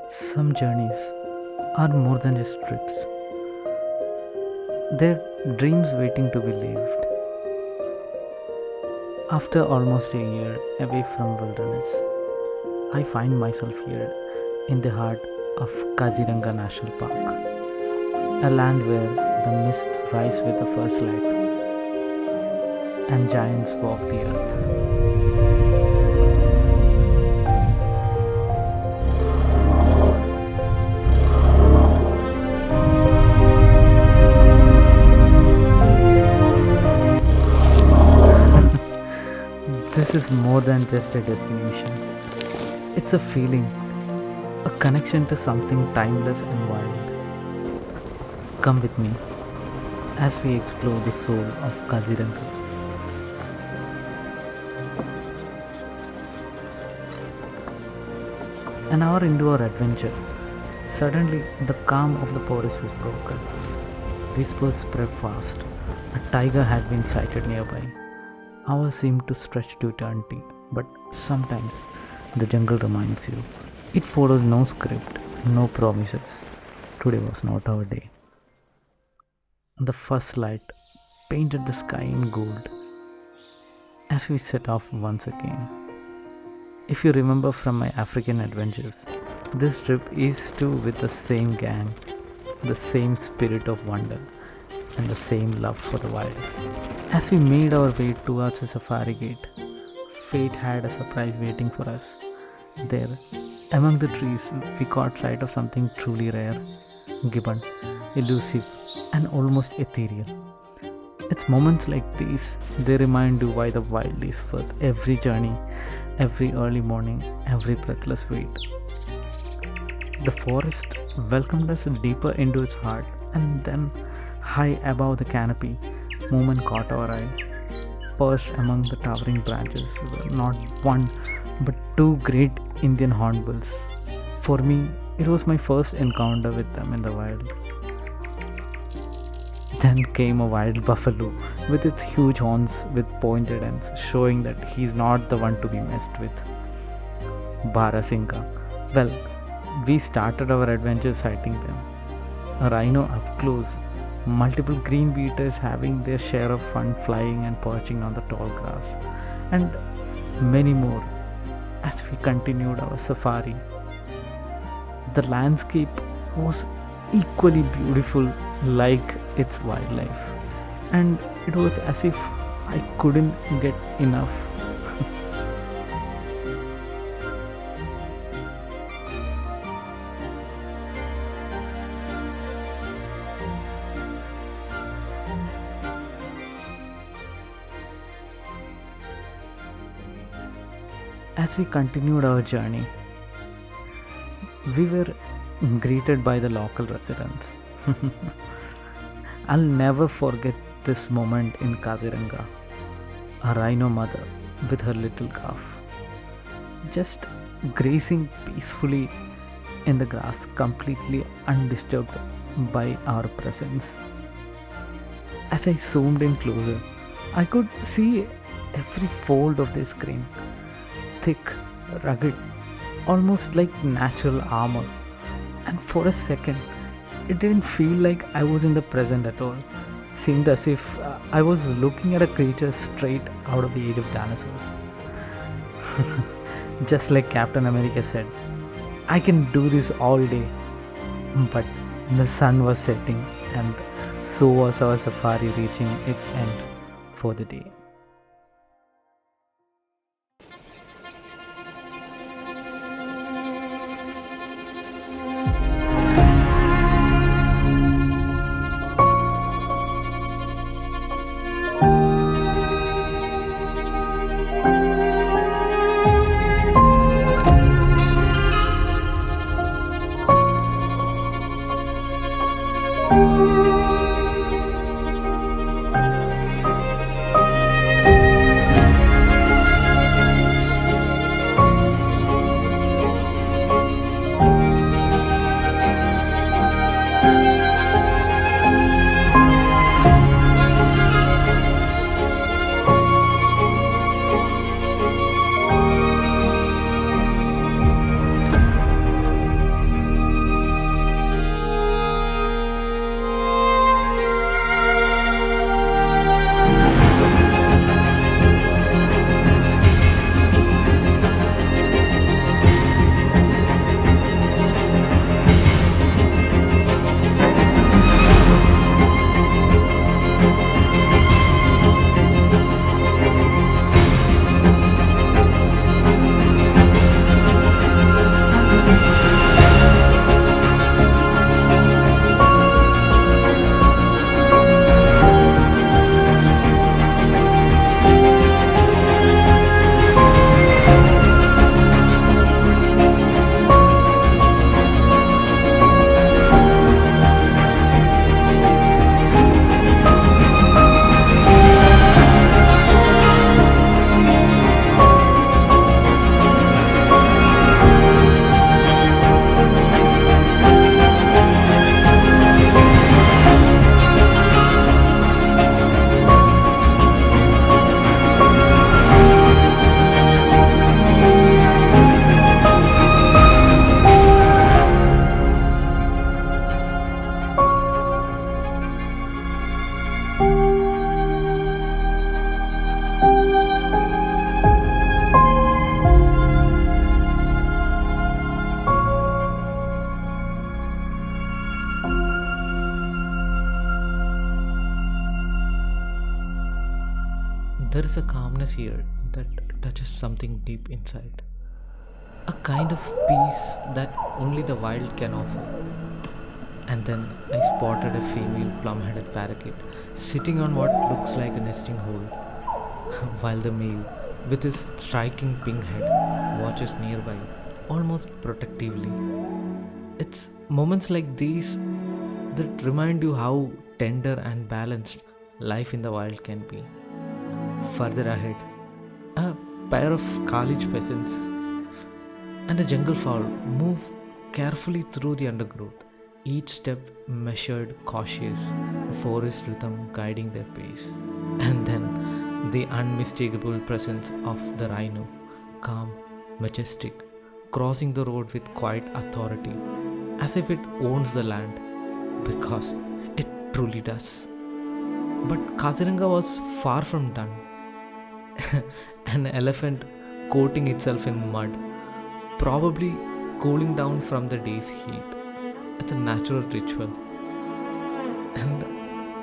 Some journeys are more than just trips, they're dreams waiting to be lived. After almost a year away from wilderness, I find myself here in the heart of Kaziranga National Park, a land where the mist rise with the first light and giants walk the earth. This is more than just a destination. It's a feeling, a connection to something timeless and wild. Come with me as we explore the soul of Kaziranga. An hour into our adventure, suddenly the calm of the forest was broken. Whispers spread fast. A tiger had been sighted nearby. Hours seemed to stretch to eternity, but sometimes the jungle reminds you. It follows no script, no promises. Today was not our day. The first light painted the sky in gold as we set off once again. If you remember from my African adventures, this trip is too with the same gang, the same spirit of wonder, and the same love for the wild. As we made our way towards the safari gate, fate had a surprise waiting for us. There, among the trees, we caught sight of something truly rare, gibbon, elusive, and almost ethereal. It's moments like these, they remind you why the wild is worth every journey, every early morning, every breathless wait. The forest welcomed us deeper into its heart, and then, high above the canopy, movement caught our eye. Perched among the towering branches were not one but two great Indian hornbills. For me, it was my first encounter with them in the wild. Then came a wild buffalo with its huge horns with pointed ends, showing that he's not the one to be messed with. Barasinga. Well, we started our adventure sighting them. A rhino up close, multiple green beaters having their share of fun flying and perching on the tall grass, and many more as we continued our safari. The landscape was equally beautiful like its wildlife, and it was as if I couldn't get enough. As we continued our journey, we were greeted by the local residents. I'll never forget this moment in Kaziranga. A rhino mother with her little calf, just grazing peacefully in the grass, completely undisturbed by our presence. As I zoomed in closer, I could see every fold of their screen, thick, rugged, almost like natural armor. And for a second, it didn't feel like I was in the present at all. Seemed as if I was looking at a creature straight out of the age of dinosaurs. Just like Captain America said, I can do this all day. But the sun was setting, and so was our safari reaching its end for the day. There is a calmness here that touches something deep inside. A kind of peace that only the wild can offer. And then I spotted a female plum-headed parakeet sitting on what looks like a nesting hole, while the male, with his striking pink head, watches nearby, almost protectively. It's moments like these that remind you how tender and balanced life in the wild can be. Further ahead, a pair of college peasants and a jungle fowl move carefully through the undergrowth, each step measured, cautious, the forest rhythm guiding their pace. And then the unmistakable presence of the rhino, calm, majestic, crossing the road with quiet authority, as if it owns the land, because it truly does. But Kaziranga was far from done. An elephant coating itself in mud, probably cooling down from the day's heat. It's a natural ritual. And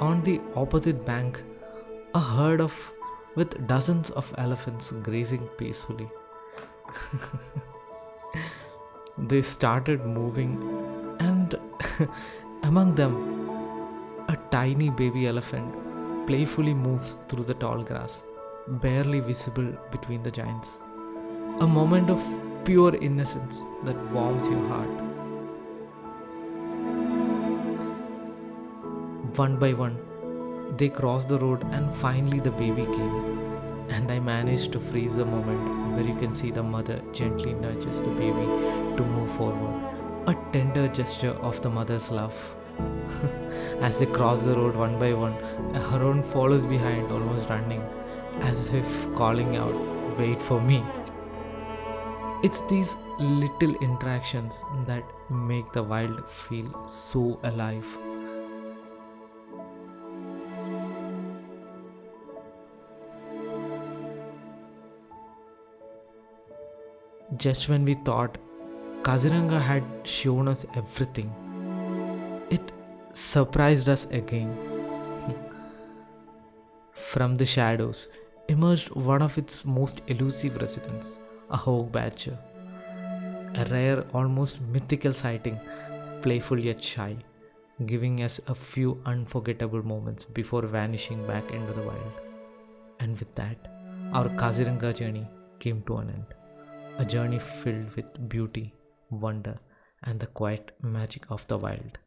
on the opposite bank, a herd of with dozens of elephants grazing peacefully. They started moving, and among them, a tiny baby elephant playfully moves through the tall grass, barely visible between the giants. A moment of pure innocence that warms your heart. One by one, they crossed the road and finally the baby came. And I managed to freeze the moment where you can see the mother gently nudges the baby to move forward. A tender gesture of the mother's love. As they cross the road one by one, a heron follows behind, almost running, as if calling out, "Wait for me." It's these little interactions that make the wild feel so alive. Just when we thought Kaziranga had shown us everything, it surprised us again. From the shadows emerged one of its most elusive residents, a hog badger. A rare, almost mythical sighting, playful yet shy, giving us a few unforgettable moments before vanishing back into the wild. And with that, our Kaziranga journey came to an end. A journey filled with beauty, wonder, and the quiet magic of the wild.